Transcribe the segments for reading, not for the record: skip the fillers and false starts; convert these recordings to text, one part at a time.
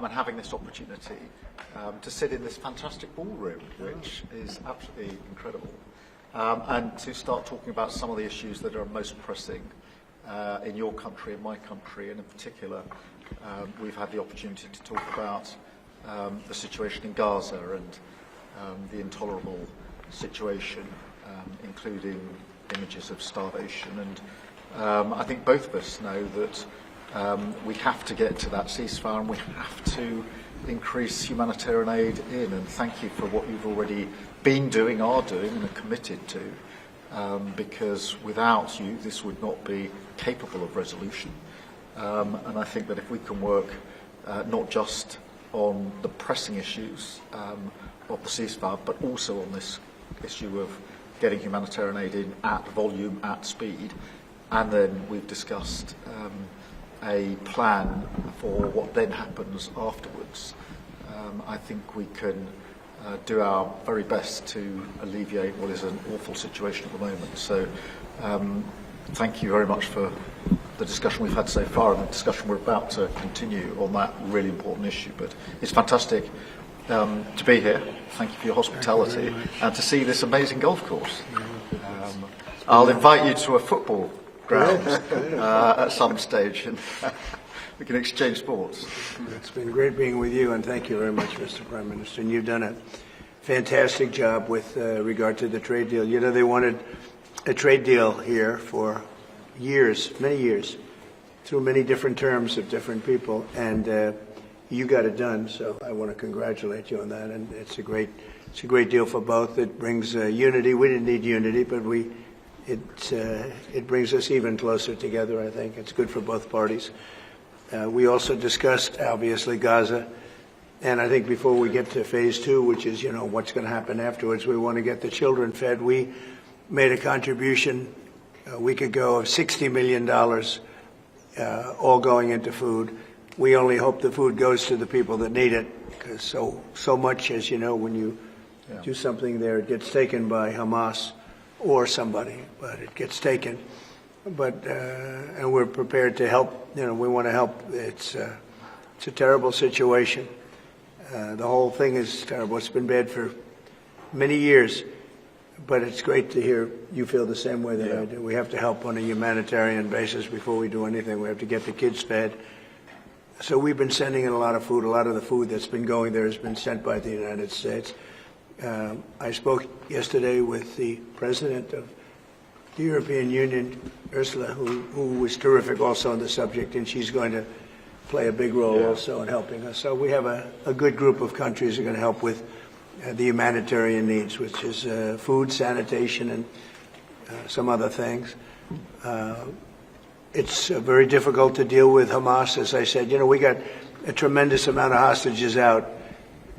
and having this opportunity to sit in this fantastic ballroom, which is absolutely incredible, and to start talking about some of the issues that are most pressing in your country, in my country, and in particular, we've had the opportunity to talk about the situation in Gaza and the intolerable situation, including images of starvation. And I think both of us know that we have to get to that ceasefire, and we have to increase humanitarian aid in. And thank you for what you've already been doing, are doing, and are committed to, because without you, this would not be capable of resolution. And I think that if we can work not just on the pressing issues of the ceasefire, but also on this issue of getting humanitarian aid in at volume, at speed, and then we've discussed a plan for what then happens afterwards. I think we can do our very best to alleviate what is an awful situation at the moment. So thank you very much for the discussion we've had so far and the discussion we're about to continue on that really important issue. But it's fantastic to be here. Thank you for your hospitality and to see this amazing golf course. I'll invite you to a football ground at some stage, and we can exchange sports. It's been great being with you, and thank you very much, Mr. Prime Minister. And you've done a fantastic job with regard to the trade deal. You know, they wanted a trade deal here for years, many years, through many different terms of different people, and you got it done. So I want to congratulate you on that, and it's a great deal for both. It brings unity. We didn't need unity, but it brings us even closer together. I think it's good for both parties. We also discussed, obviously, Gaza, and I think before we get to phase 2, which is, you know, what's going to happen afterwards, we want to get the children fed. We made a contribution a week ago of $60 million, all going into food. We only hope the food goes to the people that need it, because so much, as you know, when you do something there, it gets taken by Hamas or somebody, but it gets taken. But and we're prepared to help. You know, we want to help. It's a terrible situation. The whole thing is terrible. It's been bad for many years, but it's great to hear you feel the same way that I do. We have to help on a humanitarian basis before we do anything. We have to get the kids fed. So we've been sending in a lot of food. A lot of the food that's been going there has been sent by the United States. I spoke yesterday with the president of the European Union, Ursula, who was terrific also on the subject, and she's going to play a big role also in helping us. So we have a good group of countries that are going to help with the humanitarian needs, which is food, sanitation, and some other things. It's very difficult to deal with Hamas, as I said. You know, we got a tremendous amount of hostages out,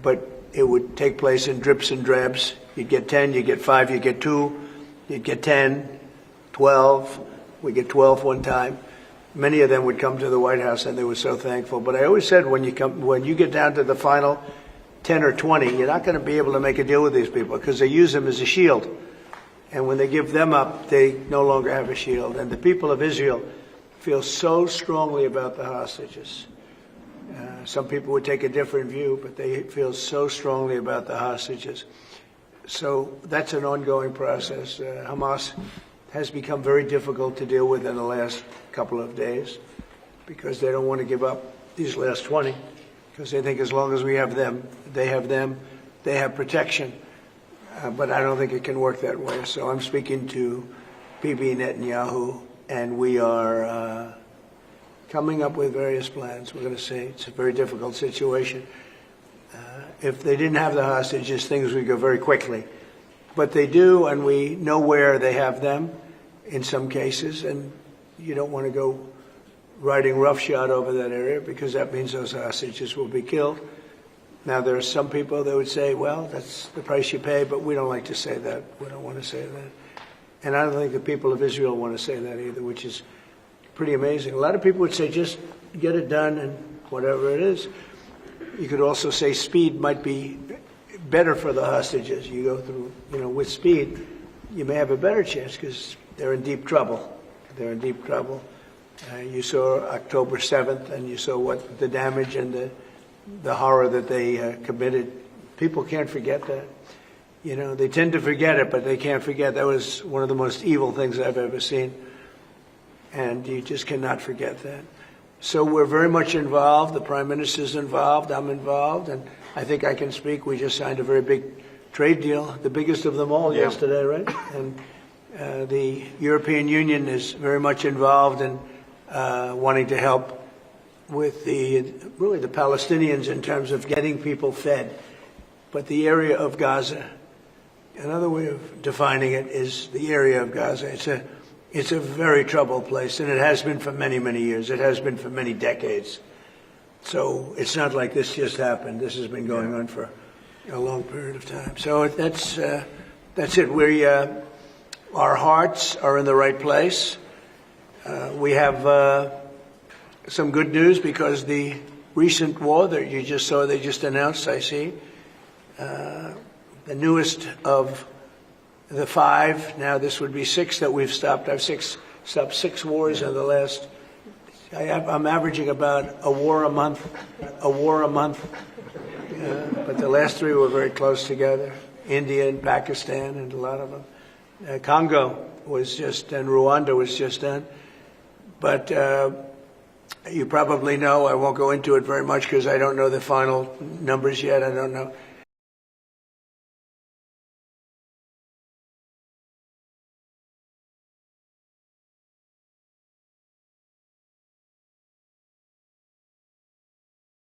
but it would take place in drips and drabs. You'd get 10, you'd get 5, you'd get 2, you'd get 10, 12. We get 12 one time. Many of them would come to the White House, and they were so thankful. But I always said, when you get down to the final 10 or 20, you're not going to be able to make a deal with these people, because they use them as a shield. And when they give them up, they no longer have a shield. And the people of Israel feel so strongly about the hostages. Some people would take a different view, but they feel so strongly about the hostages. So that's an ongoing process. Hamas has become very difficult to deal with in the last couple of days, because they don't want to give up these last 20, because they think as long as we have them, they have protection. But I don't think it can work that way. So I'm speaking to Bibi Netanyahu, and we are coming up with various plans. We're going to say it's a very difficult situation. If they didn't have the hostages, things would go very quickly. But they do, and we know where they have them in some cases, and you don't want to go riding roughshod over that area, because that means those hostages will be killed. Now, there are some people that would say, well, that's the price you pay, but we don't like to say that. We don't want to say that. And I don't think the people of Israel want to say that either, which is pretty amazing. A lot of people would say, just get it done and whatever it is. You could also say speed might be better for the hostages. You go through, with speed, you may have a better chance, because they're in deep trouble. They're in deep trouble. You saw October 7th, and you saw what the damage and the horror that they committed. People can't forget that. You know, they tend to forget it, but they can't forget. That was one of the most evil things I've ever seen. And you just cannot forget that. So we're very much involved. The Prime Minister's involved. I'm involved. And I think I can speak. We just signed a very big trade deal, the biggest of them all yesterday, right? And the European Union is very much involved in wanting to help with really the Palestinians in terms of getting people fed. But the area of Gaza, another way of defining it is the area of Gaza. It's a very troubled place, and it has been for many, many years. It has been for many decades. So it's not like this just happened. This has been going on for a long period of time. So that's it. Our hearts are in the right place. We have some good news because the recent war that you just saw, they just announced, I see, the newest of the 5, now this would be 6 that we've stopped. I've stopped 6 wars in the last, I'm averaging about a war a month. But the last 3 were very close together. India and Pakistan and a lot of them. Congo was just done, Rwanda was just done. But you probably know, I won't go into it very much because I don't know the final numbers yet. I don't know